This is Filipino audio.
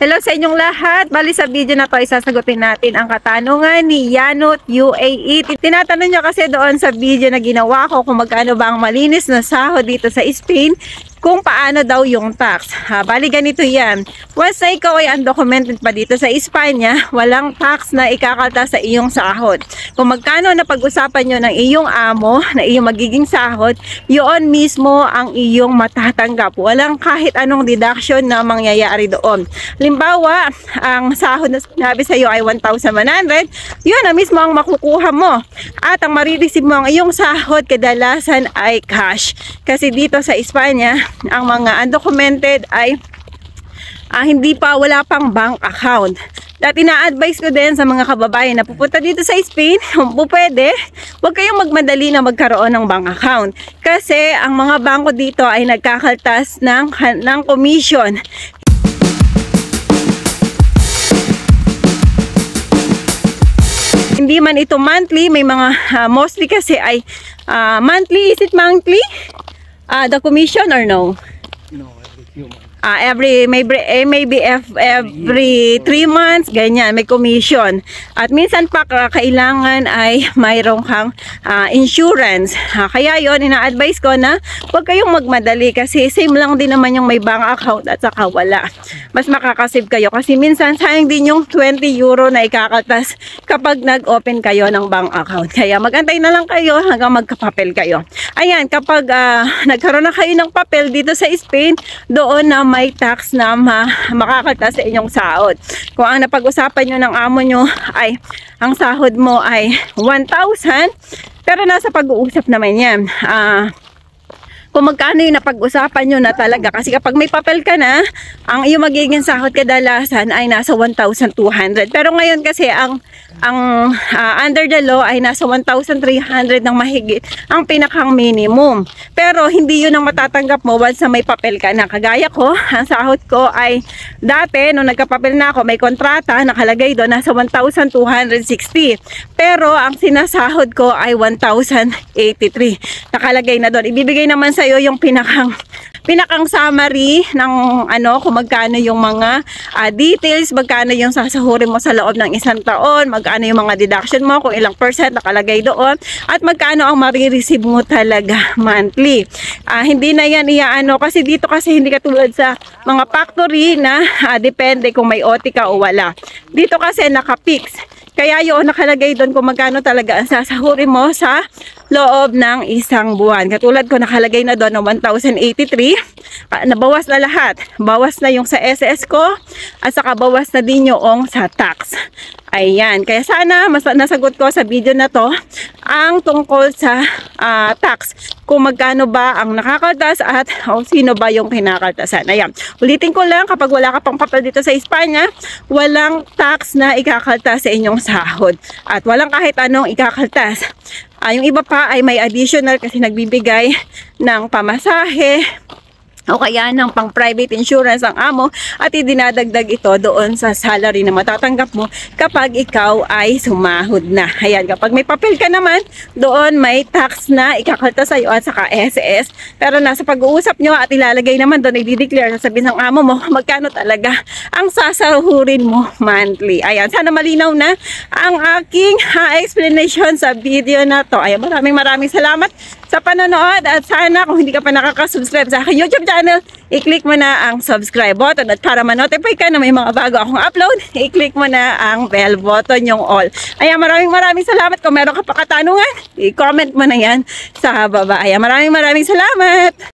Hello sa inyong lahat. Bali sa video na to, isasagutin natin ang katanungan ni Yanot UAE. Tinatanong niya kasi doon sa video na ginawa ko kung magkano ba ang malinis na sahod dito sa Spain, kung paano daw yung tax. Bali ganito yan. Once na ikaw ay undocumented pa dito sa Espanya, walang tax na ikakalta sa iyong sahod. Kung magkano na pag-usapan nyo ng iyong amo, na iyong magiging sahod, yun mismo ang iyong matatanggap. Walang kahit anong deduction na mangyayari doon. Halimbawa, ang sahod na sinabi sa iyo ay 1,100, yun na mismo ang makukuha mo. At ang marireceive mo ang iyong sahod kadalasan ay cash. Kasi dito sa Espanya, ang mga undocumented ay wala pang bank account. At ina-advise ko din sa mga kababayan na pupunta dito sa Spain, kung pwede, huwag kayong magmadali na magkaroon ng bank account. Kasi ang mga bangko dito ay nagkakaltas ng commission. Hindi man ito monthly, may mga mostly kasi ay monthly. Is it monthly? The commission or no? No, every few months. Maybe every 3 months, ganyan, may commission. At minsan pa kailangan ay mayroong kang insurance. Kaya yon, ina-advise ko na huwag kayong magmadali kasi same lang din naman yung may bank account at saka wala. Mas makakasave kayo kasi minsan sayang din yung 20 euro na ikakaltas kapag nag-open kayo ng bank account. Kaya magantay na lang kayo hanggang magkapapel kayo. Ayan, kapag nagkaroon na kayo ng papel dito sa Spain, doon na may tax na makakaltas sa inyong sahod. Kung ang napag-usapan nyo ng amo nyo ay ang sahod mo ay 1,000, pero nasa pag-uusap naman yan. Kung magkano yung napag-usapan nyo na talaga. Kasi kapag may papel ka na, ang iyong magiging sahod kadalasan ay nasa 1,200. Pero ngayon kasi ang under the law ay nasa 1,300 ng mahigit ang pinakang minimum. Pero hindi yun ang matatanggap mo once na may papel ka na. Kagaya ko, ang sahod ko ay dati, nung nagkapapel na ako, may kontrata, nakalagay doon, nasa 1,260. Pero ang sinasahod ko ay 1,083. Nakalagay na doon. Ibibigay naman sa iyo yung pinakang summary ng kung magkano yung mga details, magkano yung sasahurin mo sa loob ng 1 taon, magkano yung mga deduction mo, kung ilang percent nakalagay doon, at magkano ang marireceive mo talaga monthly. Hindi na yan kasi dito kasi hindi katulad sa mga factory na depende kung may OT ka o wala. Dito kasi naka-fix. Kaya yun, nakalagay doon kung magkano talaga ang sasahurin mo sa loob ng 1 buwan. Katulad ko, nakalagay na doon ng 1,083. Nabawas na lahat. Bawas na yung sa SS ko at saka bawas na din yung sa tax. Ayan. Kaya sana nasagot ko sa video na to ang tungkol sa tax. Kung magkano ba ang nakakaltas at sino ba yung kinakaltasan. Ayan. Ulitin ko lang, kapag wala ka pang papel dito sa Espanya, walang tax na ikakaltas sa inyong sahod. At walang kahit anong ikakaltas. Yung iba pa ay may additional kasi nagbibigay ng pamasahe o kaya ng pang private insurance ang amo at idinadagdag ito doon sa salary na matatanggap mo kapag ikaw ay sumahod na. Ayan, kapag may papel ka naman, doon may tax na ikakaltas sa iyo at saka SS. Pero nasa pag-uusap nyo at ilalagay naman doon, i-declare, sasabihin ng amo mo magkano talaga ang sasahurin mo monthly. Ayan, sana malinaw na ang aking explanation sa video na to. Ayan, maraming salamat sa panonood at sana kung hindi ka pa nakaka-subscribe sa aking YouTube channel, i-click mo na ang subscribe button at para ma-notify ka na may mga bago akong upload, i-click mo na ang bell button, yung all. Ayan, maraming salamat. Kung meron ka pa katanungan, i-comment mo na yan sa baba. Ayan, maraming salamat.